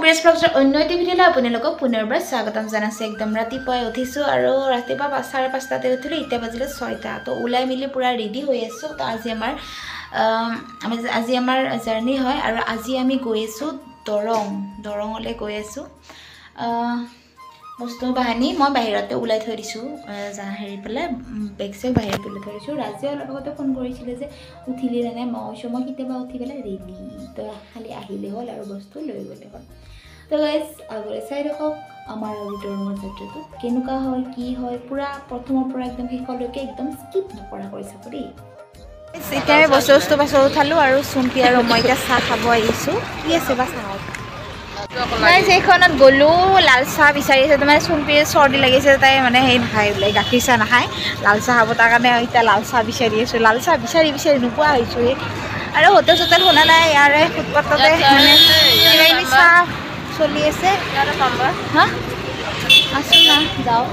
বিৰাজ ব্লগছৰ অন্য এটি ভিডিঅ'লৈ আপোনালোকক পুনৰবাৰ স্বাগতম জনাইছোঁ একদম ৰাতিপুৱাই উঠিছোঁ আৰু ৰাতিপুৱা 5:30 উঠিলোঁ এতিয়া বাজিলে 6টা তো ওলাই মিলি পুৰা ৰেডি হৈ আছোঁ তো আজি আমাৰ জাৰ্নি হয় আৰু আজি আমি গৈ আছোঁ দৰঙলৈ গৈ আছোঁ বস্তু বাহানি মই বাহিৰতে ওলাই থৈ দিছোঁ হেৰি পেলাই বেগ চেগ বাহিৰত ওলাই থৈ দিছোঁ ৰাজে অলপ আগতে ফোন কৰিছিলে যে উঠিলি নে নাই মই কেতিয়াবা উঠি পেলাই ৰেডি তো খালি আহিলে হ'ল আৰু বস্তু লৈ গ'লে হ'ল তো গাইজ আগলৈ চাই ৰাখক আমাৰ দৰঙৰ যাত্ৰাটো কেনেকুৱা হয় কি হয় পুৰা প্ৰথমৰ পৰা একদম শেষলৈকে একদম স্কিপ নকৰাকৈ চাব দেই এতিয়া আমি বস্তু বাছৰ উঠালোঁ আৰু চুম্পি আৰু মই এতিয়া চাহ খাব আহিছোঁ কি আছে বা চাহত সেইখনত গ'লোঁ লাল চাহ বিচাৰিছে তাৰমানে চুম্পিৰ চৰ্দি লাগিছে তাই মানে সেই নাখায় বোলে গাখীৰ চাহ নাখায় লাল চাহ খাব তাৰ কাৰণে এতিয়া লাল চাহ বিচাৰি আছোঁ লাল চাহ বিচাৰি নোপোৱা হৈছোঁ আৰু হোটেল চোটেল শুনা নাই ইয়াৰে ফুটপাথতে মানে কিবা কিবি চাহ চলি আছে হা আছোঁ না যাওঁ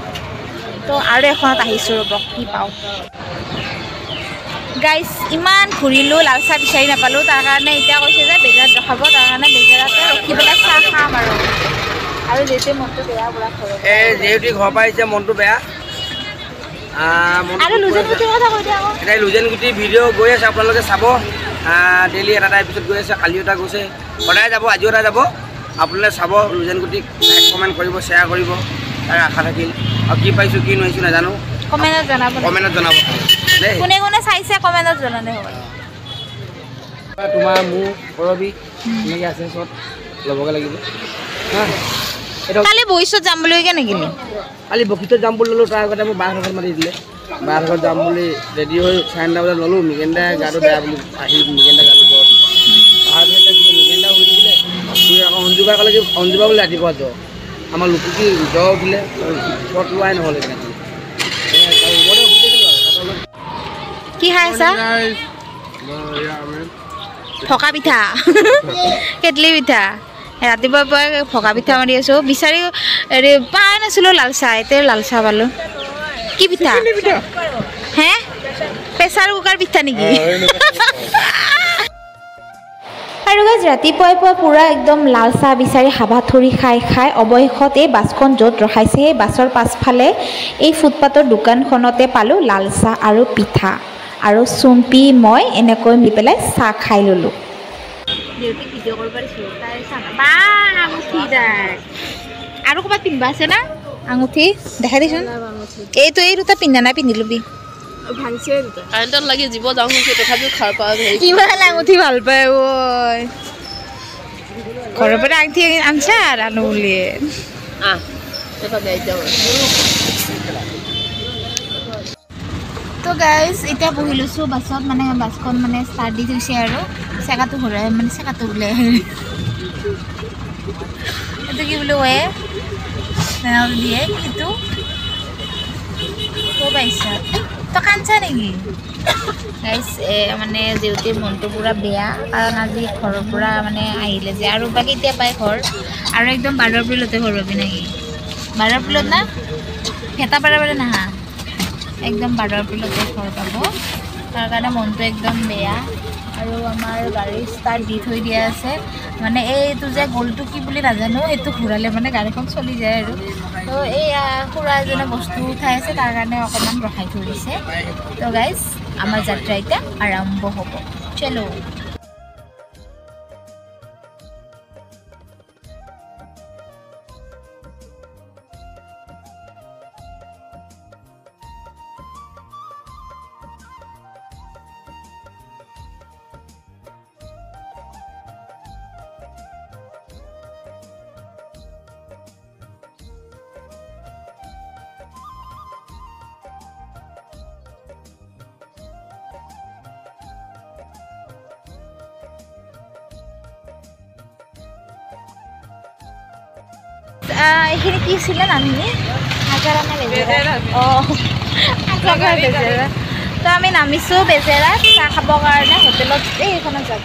তো আৰু এখনত আহিছোঁ ৰ'ব কি পাওঁ গাইজ ইমান ঘূৰিলোঁ লাল চাহ বিচাৰি নাপালোঁ তাৰ কাৰণে এতিয়া কৈছে যে বেজাৰত ৰখাব তাৰ কাৰণে বেজাৰতে ৰখি পেলাই চাহ খাম আৰু যিহেতু মনটো বেয়া বুঢ়া যিহেতু ঘৰৰ পৰা আহিছে মনটো বেয়া আৰু লুজেনগুটিৰ কথা কৈ দিয়া আকৌ এতিয়া লুজেনগুটি ভিডিঅ' গৈ আছে আপোনালোকে চাব ডেইলি এটা এপিছ'ড গৈ আছে কালি এটা গৈছে সদায় যাব আজিও এটা যাব আপোনালোকে চাব লুজেনগুটিক লাইক কমেণ্ট কৰিব শ্বেয়াৰ কৰিব তাৰ আশা থাকিল আৰু কি পাইছোঁ কি নোৱাৰিছোঁ নাজানো কমেণ্টত জনাব দেই কোনে কোনে চাইছে কমেণ্টত জনালে হ'ব তোমাৰ মোৰ কৰবি এনেকৈ আছে চব ল'বগৈ লাগিব কালি বহিছত যাম বুলি কে নেকিলি কালি বশিষ্ঠত যাম বুলি ল'লোঁ তাৰ আগতে মোৰ বাৰ ঘৰত মাতি দিলে বাৰ ঘৰত যাম বুলি ৰেডি হৈ 9:30 বজাত ল'লোঁ মিগেণ্ডাই গাটো বেয়া বুলি আহি মিগেণ্ডা গাটো জ্বৰ তাৰ পিছত মিগেণ্ডা শুই দিলে শুই আকৌ অঞ্জুবা ক'লে কি অঞ্জুবা বুলি ৰাতিপুৱা জ্বৰ আমাৰ লুকুকি জ্বৰ উঠিলে জ্বৰ লোৱাই নহ'লে কি খাই আছা ফকা পিঠা কেটলি পিঠা ৰাতিপুৱাৰ পৰা ফকা পিঠা মাৰি আছোঁ বিচাৰি পাই নাছিলোঁ লাল চাহ এতিয়া লাল চাহ পালোঁ কি পিঠা হে প্ৰেছাৰ কুকাৰ পিঠা নেকি আৰু গাইজ ৰাতিপুৱাই পুৰা একদম লাল চাহ বিচাৰি হাবাথুৰি খাই অৱশেষত এই বাছখন য'ত ৰখাইছে সেই বাছৰ পাছফালে এই ফুটপাথৰ দোকানখনতে পালোঁ লাল চাহ আৰু পিঠা আৰু চুম্পি মই এনেকৈ মিলি পেলাই চাহ খাই ল'লোঁ আৰু ক'ৰবাত পিন্ধিব আছে না আঙুঠি দেখাই দিছোন এইটো এই দুটা পিন্ধা নাই পিন্ধি ল'বি কাৰেণ্টত লাগি জীৱ যাওঁ তথাপিও খাৰ পাওঁ কিমান আঙুঠি ভাল পায় ঐ ঘৰৰ পৰা আঙুঠি আনছা আনো বুলিয়ে তো গাইজ এতিয়া বহি লৈছোঁ বাছত মানে বাছখন মানে ষ্টাৰ্ট দি থৈছে আৰু চেকাটো ঘূৰাই মানে চেকাটো বোলে এইটো কি বুলি কয় দিয়ে এইটো ক'ব আহিছা তই কান্দছা নেকি গাইজ মানে যিহেতু মনটো পূৰা বেয়া কাৰণ আজি ঘৰৰ পৰা মানে আহিলে যে আৰু বা কেতিয়া পায় ঘৰ আৰু একদম 12 এপ্ৰিলতে ঘৰ পাবি নেকি 12 এপ্ৰিলত না ভেটা পাৰা নাহা একদম 12 এপ্ৰিলতে ঘৰ পাব তাৰ কাৰণে মনটো একদম বেয়া আৰু আমাৰ গাড়ী ষ্টাৰ্ট দি থৈ দিয়া আছে মানে এইটো যে গ'লটো কি বুলি নাজানো এইটো ঘূৰালে মানে গাড়ীখন চলি যায় আৰু তো এইয়া খুৰা এজনে বস্তু উঠাই আছে তাৰ কাৰণে অকণমান ৰখাই থৈ দিছে তো গাইজ আমাৰ যাত্ৰা এতিয়া আৰম্ভ হ'ব চলো এইখিনি কি আছিলে নামনি হাজাৰা নে বেজেৰা অঁ হাজাৰা বেজেৰা তো আমি নামিছোঁ বেজেৰাত চাহ খাবৰ কাৰণে হোটেলত এইখনত যাব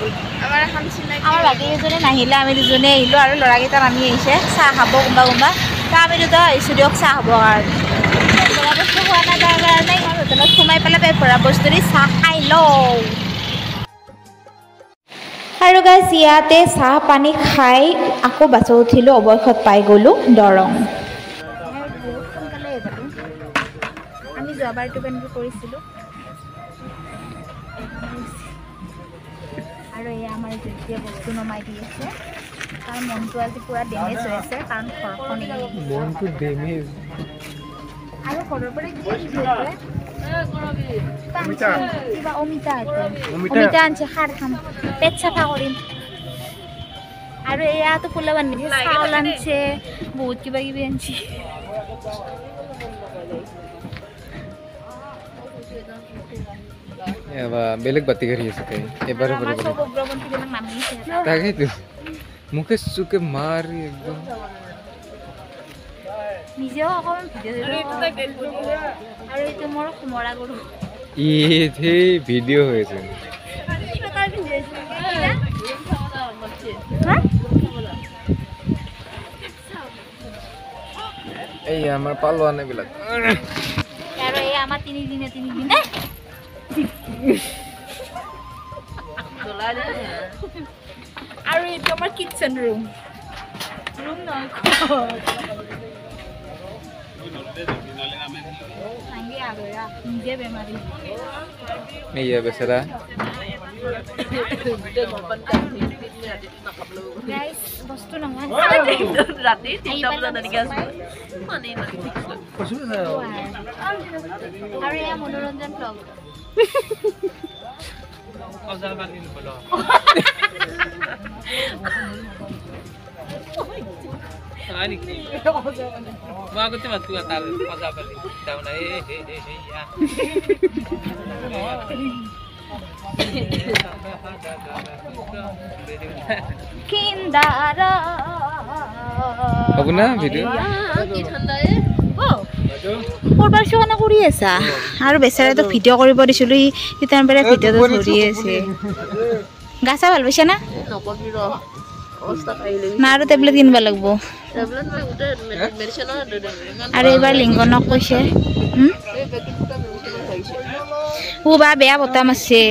আমাৰ বাকী কেইজনী নাহিলে আমি দুজনী আহিলোঁ আৰু ল'ৰাকেইটা নামি আহিছে চাহ খাব কোনোবা তো আমি দুটা আহিছোঁ দিয়ক চাহ খাবৰ কাৰণে ভৰা বস্তু খোৱা নাই তাৰ কাৰণে ইমান হোটেলত সোমাই পেলাই ভৰা বস্তু দি চাহ খাই লওঁ আৰু গাইজ ইয়াতে চাহ পানী খাই আকৌ বাছত উঠিলোঁ, অৱশেষত পাই গ'লোঁ দৰং। বহুত সোনকালে এইবাৰো আমি যোৱাবাৰটো পেনটো কৰিছিলোঁ। আৰু এয়া আমাৰ যেতিয়া বস্তু নমাই দি আছে, তাৰ মনটো আজি পুৰা ডেমেজ হৈ আছে, কাৰণ ঘৰখন মনটো ডেমেজ। আৰু ঘৰৰ পৰা কি কিবা অমিতা আনছে, সাৰ খাম, পেট চাফা কৰিম। আৰু এয়াতো ফুলা বান্ধি চাউল আনছে, বহুত কিবা কিবি আনছে। বেলেগ বাতি কৰি আছে এবাৰ তাকেইতো মুখে চুকে মাৰি একদম নিজেও অকণমান আৰু এইটো মোৰ কোমৰা গৰু ভিডিঅ' হৈ আছে। এই আমাৰ পালোৱান এইবিলাক আৰু এই আমাৰ তিনিদিনে আৰু এইটো আমাৰ কিটচেন ৰুম নহয় নিজে বেমাৰী এইয়া বেচেৰা বস্তু নহয় ৰাতি 3টা বজাত এনেকৈ আছোঁ আৰু এয়া মনোৰঞ্জন ব্লগ আগতে মাতো তাৰ মজা পালি তাৰমানে হ'ব না ভিডিঅ' কৰবাৰ কৰি আছা আৰু বেচাৰাটো ভিডিঅ' কৰিব দিছিলোঁ, সি তাৰ পৰা ভিডিঅ'টো ধৰি আছে। গা চা ভাল পাইছে না? না আৰু টেবলেট কিনিব লাগিব। আৰু এইবাৰ লিংগনক কৈছে বা বেয়া বতাহ মাৰছে।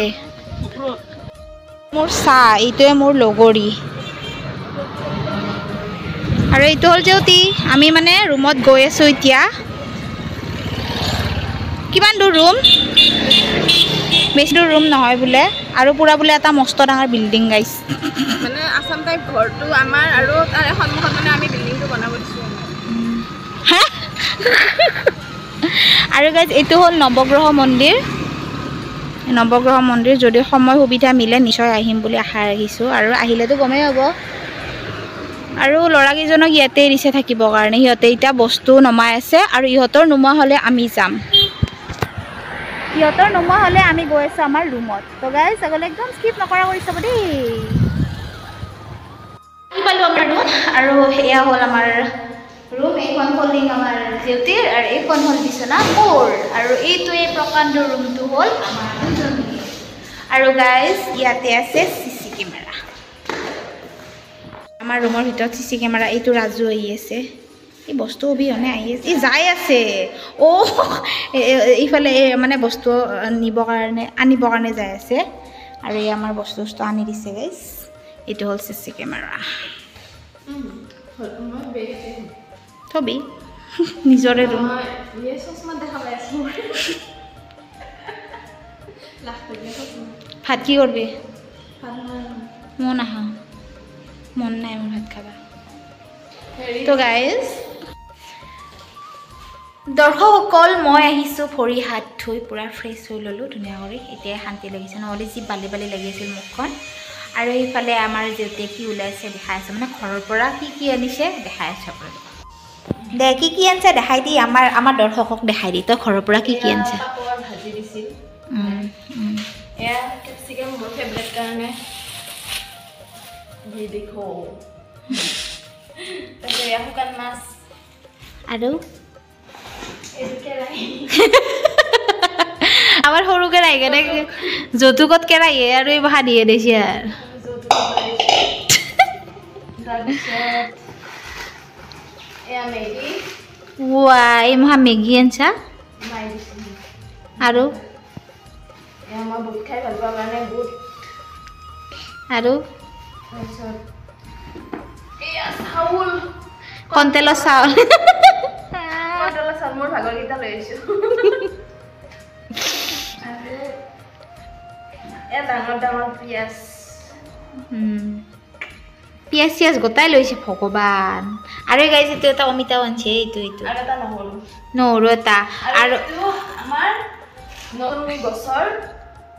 মোৰ চাহ এইটোৱে মোৰ লগৰী। আৰু এইটো হ'ল জেউতি, আমি মানে ৰুমত গৈ আছোঁ এতিয়া। কিমান দূৰ ৰুম? বেছি দূৰ ৰুম নহয় বোলে, আৰু পুৰা বোলে এটা মস্ত ডাঙৰ বিল্ডিং গাইছ। মানে আছাম টাইপ ঘৰটো আমাৰ, আৰু তাৰে সন্মুখত মানে আমি বিল্ডিংটো বনাব দিছোঁ। আৰু গাইজ এইটো হ'ল নৱগ্ৰহ মন্দিৰ। নৱগ্ৰহ মন্দিৰ যদি সময় সুবিধা মিলে নিশ্চয় আহিম বুলি আশা ৰাখিছোঁ, আৰু আহিলেতো গমেই হ'ব। আৰু ল'ৰাকেইজনক ইয়াতে এৰিছে থাকিবৰ কাৰণে, সিহঁতে এতিয়া বস্তু নমাই আছে, আৰু ইহঁতৰ নোমোৱা হ'লে আমি যাম। সিহঁতৰ নোমোৱা হ'লে আমি গৈ আছোঁ আমাৰ ৰুমত। তো গাইজ আগলৈ একদম স্কিপ নকৰা কৰি চাব দেই। পালোঁ আমাৰ ৰুম, আৰু এয়া হ'ল আমাৰ ৰুম। এইখন হ'ল আমাৰ জেউতিৰ, আৰু এইখন হ'ল বিচনা মোৰ, আৰু এইটোৱে প্ৰকাণ্ড ৰুমটো হ'ল আমাৰ দুজনী। আৰু গাইজ ইয়াতে আছে চিচি কেমেৰা। আমাৰ ৰুমৰ ভিতৰত চিচি কেমেৰা। এইটো ৰাজু আহি আছে, এই বস্তু অবিহনে আহি আছে, এই যাই আছে ইফালে মানে বস্তু আনিবৰ কাৰণে যাই আছে। আৰু এই আমাৰ বস্তু আনি দিছে গাইজ। এইটো হ'ল চিচি কেমেৰা। থবি নিজৰে ৰুম। ভাত কি কৰবি? মই নাখাওঁ, মন নাই মোৰ ভাত খাবা। তো গাইজ দৰ্শকসকল, মই আহিছোঁ ভৰি হাত ধুই পূৰা ফ্ৰেছ হৈ ল'লোঁ ধুনীয়া কৰি। এতিয়াই শান্তি লাগিছে, নহ'লে যি বালি বালি লাগি আছিল মুখখন। আৰু এইফালে আমাৰ জেউতিয়ে কি ওলাইছে দেখাই আছে, মানে ঘৰৰ পৰা কি আনিছে দেখাই আছে আপোনালোকক। দে কি আনিছে দেখাই দি, আমাৰ দৰ্শকক দেখাই দি, তই ঘৰৰ পৰা কি আনিছে? ভাজি দিছিল এয়া কেপচিকাম, মোৰ ফেভৰেট কাৰণে দি দেখো। তাৰপিছত এয়া শুকান মাছ, আৰু আমাৰ সৰু কেৰাহী কেনে যৌতুকত কেৰাহী আৰু এই বহা দিয়ে দিছে। আৰু তাৰপিছত এয়া মেগী, এই মহা মেগী আনছা। আৰু এয়া মই বুট খাই ভাল পাওঁ কাৰণে বুট, আৰু এয়া চাউল কণ্টেলৰ চাউল কণ্ট্ৰলৰ চাউল মোৰ ভাগৰকেইটা লৈ আহিছোঁ আৰু এয়া ডাঙৰ ডাঙৰ পিঁয়াজ পিঁয়াজ চিয়াজ গোটাই লৈছে ভগৱান আৰু গাইজ এইটো এটা অমিতাও আনিছে এইটো আৰু এটা নহৰু নহৰু এটা আৰু এইটো আমাৰ নতুন গছৰ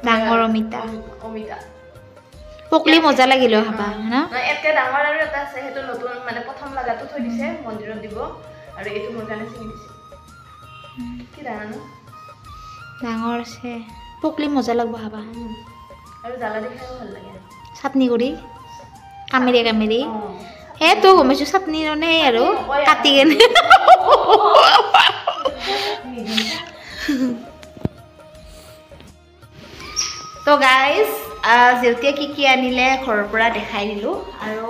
ডাঙৰ অমিতা অমিতা পকলি মজা লাগিলে খাবা ন ইয়াতকৈ ডাঙৰ আৰু এটা আছে সেইটো নতুন মানে প্ৰথম লগাটো থৈ দিছে মন্দিৰত দিব আৰু এইটো মোৰ কাৰণে ছিঙি দিছে কি ডাঙৰ ন ডাঙৰ আছে পকলি মজা লাগব খাবা আৰু জ্বালা দি খাইও ভাল লাগে চাটনি কৰি কামেৰি কামেৰি সেইটো গমাইছো চাটনি মানে সেই আৰু কাটি কেনে তো গাইজ জেউতীয়ে কি আনিলে ঘৰৰ পৰা দেখাই দিলোঁ আৰু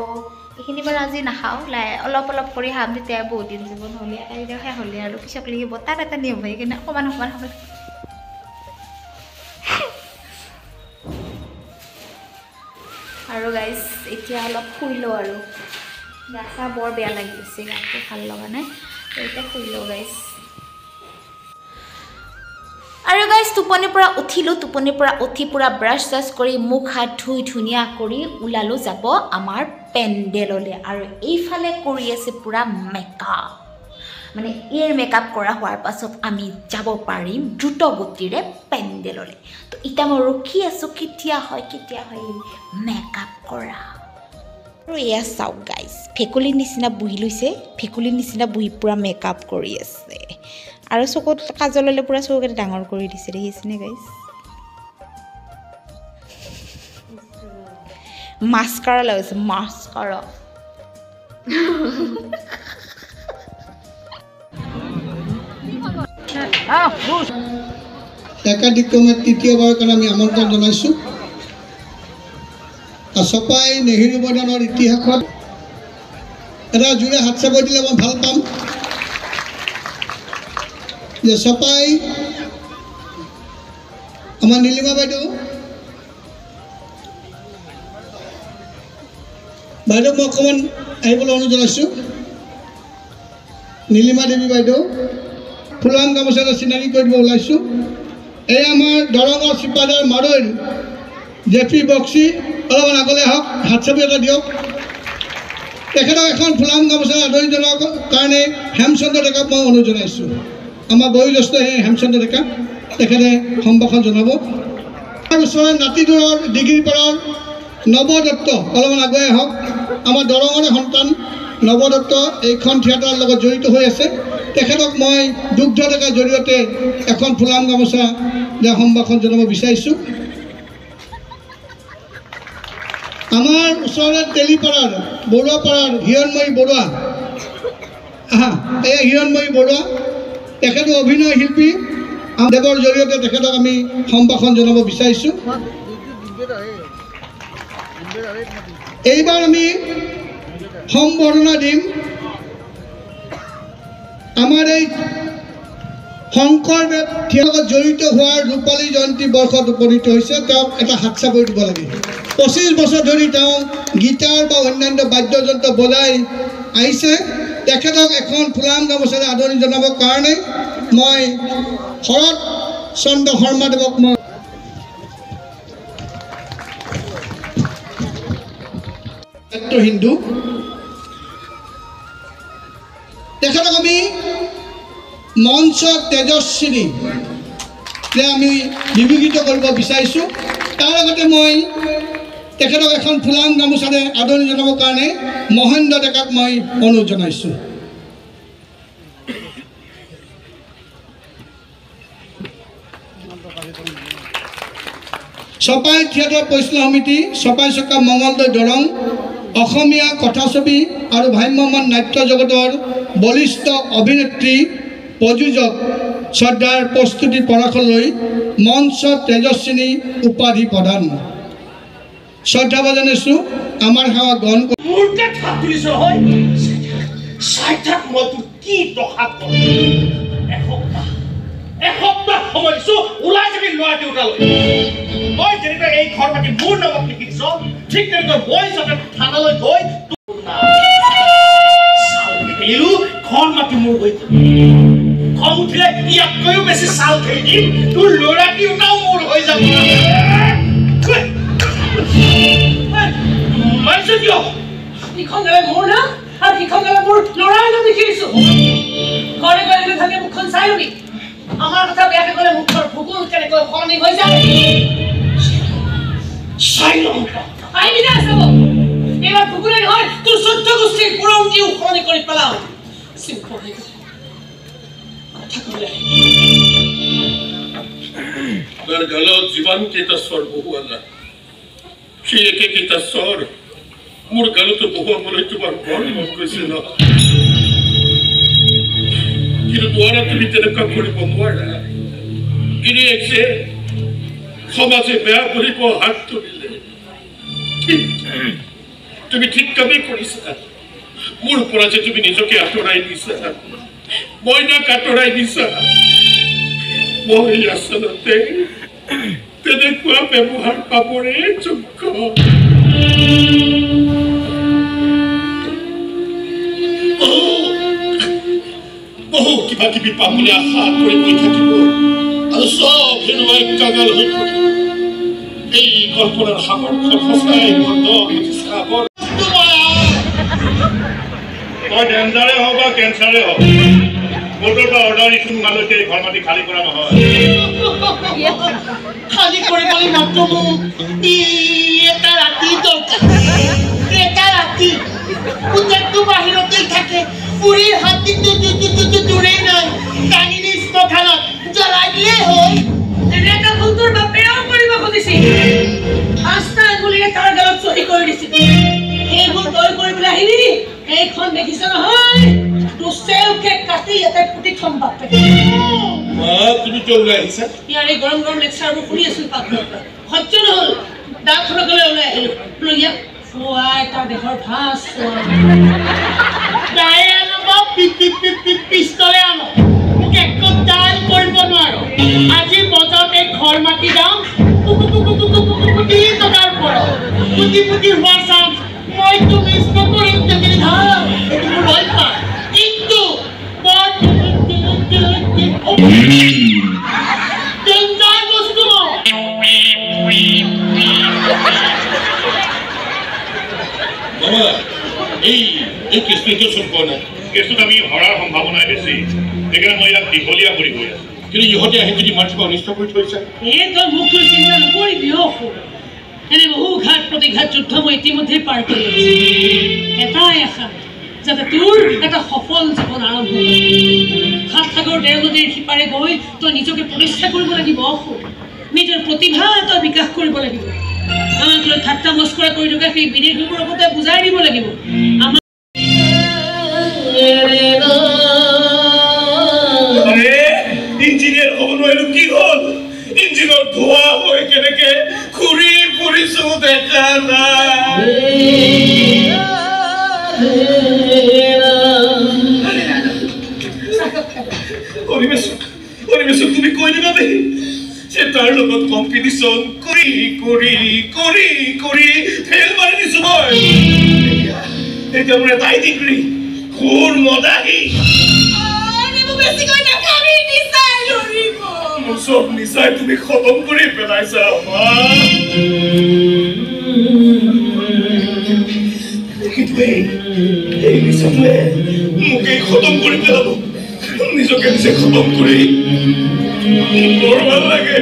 এইখিনি বাৰু আজি নাখাওঁ অলপ অলপ কৰি খাম তেতিয়া বহুত দিন যাব নহ'লে কাইলৈ শেষ হ'লে আৰু পিছক লাগি বতাহ এটা নিয়ম হয় সেইকাৰণে অকণমান খাব আৰু গাইজ এতিয়া অলপ শুই লওঁ আৰু গা চা বৰ বেয়া লাগি গৈছে গাটো ভাল লগা নাই তো এতিয়া শুই লওঁ গাইজ আৰু গাইজ টোপনিৰ পৰা উঠিলোঁ টোপনিৰ পৰা উঠি পূৰা ব্ৰাছ চাছ কৰি মুখ হাত ধুই ধুনীয়া কৰি ওলালোঁ যাব আমাৰ পেণ্ডেললৈ আৰু এইফালে কৰি আছে পূৰা মেকআপ মানে ইয়াৰ মেকআপ কৰা হোৱাৰ পাছত আমি যাব পাৰিম দ্ৰুত গতিৰে পেণ্ডেললৈ তো এতিয়া মই ৰখি আছোঁ কেতিয়া হয় মেকআপ কৰা আৰু এয়া চাওক গাইজ ভেকুলীৰ নিচিনা বহি লৈছে ভেকুলীৰ নিচিনা বহি পূৰা মেকআপ কৰি আছে আৰু চকুত কাজল ল'লে পূৰা চকুকেইটা ডাঙৰ কৰি দিছে দেখিছেনে গাইজ মাস্কাৰা লগাইছে মাস্কাৰা একাধিক্ৰমে তৃতীয়বাৰৰ কাৰণে আমি আমন্ত্ৰণ জনাইছোঁ চপাই নেহেৰু মৈদানৰ ইতিহাসত এটা জোৰে হাত চাপৰি দিলে মই ভাল পাম যে চপাই আমাৰ নীলিমা বাইদেউ মই অকণমান আহিবলৈ অনুৰোধ জনাইছোঁ নীলিমা দেৱী বাইদেউ ফুলাম গামোচাৰে চিনাকি কৰি দিব ওলাইছোঁ এই আমাৰ দৰঙৰ চিপাদাৰ মাৰৈৰ জেপি বক্সি অলপমান আগলৈ আহক হাত চাপি এটা দিয়ক তেখেতক এখন ফুলাম গামোচাৰে আদৰণি জনোৱাৰ কাৰণে হেমচন্দ্ৰ ডেকাক মই অনুৰোধ জনাইছোঁ আমাৰ বয়োজ্যেষ্ঠ সেই হেমচন্দ্ৰ ডেকা তেখেতে সম্ভাষণ জনাব তাৰ ওচৰৰ নাতিদূৰৰ ডিগ্ৰীপাৰাৰ নৱ দত্ত অলপমান আগুৱাই আহক আমাৰ দৰঙৰে সন্তান নৱ দত্ত এইখন থিয়েটাৰৰ লগত জড়িত হৈ আছে তেখেতক মই দুগ্ধ ডেকাৰ জৰিয়তে এখন ফুলাম গামোচা দিয়া সম্ভাষণ জনাব বিচাৰিছোঁ আমাৰ ওচৰৰে তেলিপাৰাৰ বৰুৱাপাৰাৰ হিৰণময়ী বৰুৱা এই হিৰণময়ী বৰুৱা তেখেতো অভিনয় শিল্পী দেৱৰ জৰিয়তে তেখেতক আমি সম্ভাষণ জনাব বিচাৰিছোঁ এইবাৰ আমি সম্বৰ্ধনা দিম আমাৰ এই শংকৰদেৱ থিয়েটাৰত জড়িত হোৱাৰ ৰূপালী জয়ন্তী বৰ্ষত উপনীত হৈছে তেওঁক এটা হাত চাপৰি দিব লাগে 25 বছৰ ধৰি তেওঁ গীটাৰ বা অন্যান্য বাদ্যযন্ত্ৰ বজাই আহিছে তেখেতক এখন ফুলাম গামোচাৰে আদৰণি জনাবৰ কাৰণে মই শৰৎ চন্দ্ৰ শৰ্মাদেৱক মই হিন্দু তেখেতক আমি মঞ্চ তেজস্বিনী আমি বিভূষিত কৰিব বিচাৰিছোঁ তাৰ লগতে মই তেখেতক এখন ফুলাম গামোচাৰে আদৰণি জনাবৰ কাৰণে মহেন্দ্ৰ ডেকাক মই অনুৰোধ জনাইছোঁ চপাই থিয়েটাৰ পৰিচালনা সমিতি চপাই চকা মঙলদৈ দৰং অসমীয়া কথাছবি আৰু ভ্ৰাম্যমাণ নাট্য জগতৰ বলিষ্ঠ অভিনেত্ৰী প্ৰযোজক শ্ৰদ্ধাৰ প্ৰস্তুতি পৰাশলৈ মঞ্চ তেজস্বিনী উপাধি প্ৰদান শ্ৰদ্ধা জনাইছোঁ আমাৰ সেৱা গ্ৰহণ এসপ্তাহ সময় দিছোঁ ওলাই যাবি গুৱাহাটী উঠালৈ মই যেনেকৈ এই ঘৰ মাটি মোৰ নামত লিখি দিছ ঠিক তেনেকৈ মই যাতে থানালৈ গৈ খেলিলো ঘৰ মাটি মোৰ হৈ খং উঠিলে ইয়াতকৈও বেছি চাল খেলি দিম তোৰ ল'ৰা তিনিটাও মোৰ হৈ যাব মাৰিছো কিয় ইখন গালে মোৰ না আৰু ইখন গালে মোৰ ল'ৰাৰ নাম লিখি দিছো ঘৰে গ'লে ভাগে মুখখন চাই লবি আমাৰ কথা বেয়াকে ক'লে মুখৰ ভুকুল কেনেকৈ সলনি হৈ যায় চাই লওঁ আহিবি না চাব এইবাৰ ভুকুলে নহয় তোৰ 14 গোষ্ঠীৰ পুৰঞ্জীও সলনি কৰি পেলাও চিম্পল হৈ গ'ল কথা ক'লে আমার গলত জীবন কেটা স্বর বহু আল্লাহ সে একে কেটা স্বর মোর গলত বহু মনে তোমার বড় মন কইছে না কিন্তু দোয়ারা তুমি তেনেকা কৰিব নোৱাৰা কিনি এসে সমাজে বেয়া কৰিব হাত তুলিলে তুমি ঠিক কামেই কৰিছা মোৰ পৰা যে তুমি নিজকে আঁতৰাই দিছা মইনাক আঁতৰাই দিছা মই আচলতে তেনেকুৱা ব্যৱহাৰ পাবৰে যোগ্য বহু কিবা কিবি পাবলৈ আশা কৰি গৈ থাকিব আৰু চব হেৰুৱাই কাঙাল হৈ পৰিব এই কল্পনাৰ সাগৰখন সঁচাই মোৰ দম সাগৰ তই ডেঞ্জাৰে হওক বা কেঞ্চাৰে হওক মোটৰ পৰা অৰ্ডাৰ ইছ্যু নোহোৱালৈকে ঘৰ মাটি খালী কৰা নহয় খালী কৰিবলৈ মাত্ৰ মোক এটা ৰাতি দৰকাৰ এটা ৰাতি পুতেকটো বাহিৰতেই থাকে পুৰীৰ হাতীটো দূৰেই নাই কাহিনী শ্মশানত জ্বলাই দিলেই হ'ল এনেকুৱা ভুল তোৰ বাপেৰেও কৰিব খুজিছিল 5টা আঙুলিৰে তাৰ গালত চহী কৰি দিছিল সেইবোৰ তই কৰিবলৈ আহিলি এইখন দেখিছ নহয় দুচেওকে কাটি ইয়াতে পুতি থম বাপে তুমি কিয় ওলাই আহিছা ইয়াৰ এই গৰম গৰম লেকচাৰবোৰ শুনি আছো পাকঘৰৰ পৰা সহ্য নহ'ল ডাকখনকলৈ ওলাই আহিলো বোলো ইয়াক ফুৱাই তাৰ দেহৰ ভাঁজ দায়ে আনব পিষ্টলে আন মোক একো দাল কৰিব নোৱাৰো আজি বজাৰতে ঘৰ মাটি দাম কোটি টকাৰ ওপৰত কোটি হোৱাৰ চান্স মইতো মিছ নকৰিম তেখেতে ভাল এইটো মোৰ ভয় পায় কিন্তু ডেঞ্জাৰ বস্তু বাবা এই কেছটো চোন কোৱা নাই কেছটোত আমি হৰাৰ সম্ভাৱনাই বেছি সেইকাৰণে মই ইয়াক দীঘলীয়া কৰি গৈ আছো কিন্তু ইহঁতে আহি যদি মাটিটো অনিষ্ট কৰি থৈছে এই তই মোক তোৰ চিন্তা নকৰিবি এনে বহু ঘাট প্ৰতিঘাত যুদ্ধ মই ইতিমধ্যে পাৰ কৰি আছো এটাই আশা যাতে তোৰ এটা সফল জীৱন আৰম্ভ হয় সাতসাগৰ দেও নদীৰ সিপাৰে গৈ তই নিজকে প্ৰতিষ্ঠা কৰিব লাগিব নিজৰ প্ৰতিভা তই বিকাশ কৰিব লাগিব আমাক লৈ ঠাট্টা মস্কৰা কৰি থকা সেই বিদেশীবোৰৰ কথা বুজাই দিব লাগিব ইঞ্জিনিয়াৰ হ'ব নোৱাৰিলো কি হ'ল ইঞ্জিনৰ ধোঁৱা হৈ কেনেকে ঘূৰি ফুৰিছো দেখা নাই তুমি কৈ দিবা দেই যে তাৰ লগত কম্পিটিশ্যন কৰি কৰি কৰি কৰি ফেল মাৰি দিছো মই এতিয়া মোৰ এটাই ডিগ্ৰী ঘোৰ মদাহী সব নিচাই তুমি খতম কৰি পেলাইছা এই নিচাটোৱে মোকেই খতম কৰি পেলাব নিজকে নিজে খতম কৰি বৰ ভাল লাগে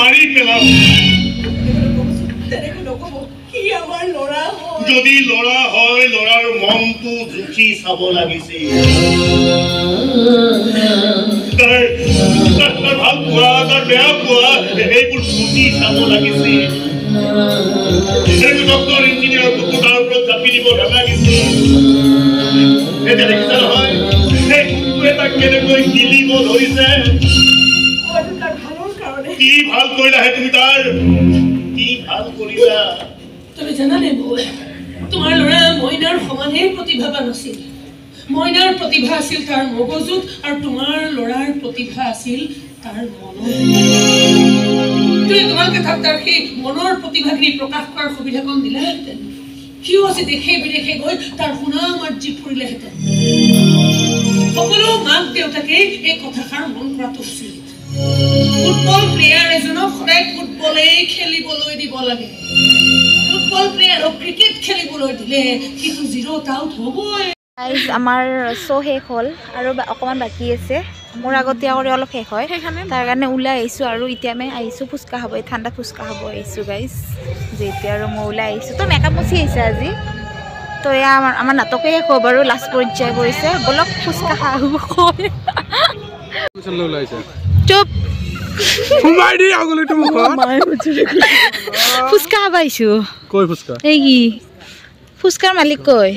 মাৰি পেলাও যদি লৰা হয় লৰাৰ মনটো জুখি চাব লাগিছিল ভাল পোৱা তাৰ বেয়া পোৱা এইবোৰ জুখি চাব লাগিছিল ডক্টৰ ইঞ্জিনিয়াৰ তাৰ ওপৰত জাপি দিব নালাগিছিল এতিয়া দেখিছা নহয় এই কুকুৰ এটা কেনেকৈ গিলিব ধৰিছে কি ভাল কৰিলাহে তুমি তাৰ কি ভাল কৰিলা তুমি জানানে বৌ তোমাৰ ল'ৰা মইনাৰ সমানেই প্ৰতিভাৱান আছিল মইনাৰ প্ৰতিভা আছিল তাৰ মগজুত আৰু তোমাৰ ল'ৰাৰ প্ৰতিভা আছিল তাৰ মনত তুমি তোমালোকে তাৰ সেই মনৰ প্ৰতিভাখিনি প্ৰকাশ কৰাৰ সুবিধা কম দিলাহেঁতেন কিয় আছে দেখে বিদেশে গৈ তাৰ সুনাম আৰ্জি ফুৰিলেহেঁতেন সকলো মাক দেউতাকে এই কথাষাৰ মন কৰাটো উচিত ফুটবল প্লেয়াৰ এজনক সদায় ফুটবলেই খেলিবলৈ দিব লাগে ফুটবল প্লেয়াৰক ক্ৰিকেট খেলিবলৈ দিলে কিন্তু 0 আউট হ'বই গাইজ আমাৰ শ্ব' শেষ হ'ল আৰু অকণমান বাকী আছে মোৰ আগতীয়া কৰি অলপ শেষ হয় তাৰ কাৰণে ওলাই আহিছোঁ আৰু এতিয়া আমি আহিছোঁ ফুচকা খাব ঠাণ্ডা ফুচকা খাব আহিছোঁ গাইজ যিহেতু আৰু মই ওলাই আহিছোঁ তো মেকআপ মুচি আহিছে আজি তো এয়া আমাৰ নাটকে শেষ হ'ব বাৰু লাষ্ট পৰ্যায় পৰিছে বলক ফুচকা খাব চুপ ফুচকা খাব আহিছোঁ এই কি ফুচকাৰ মালিক কৈ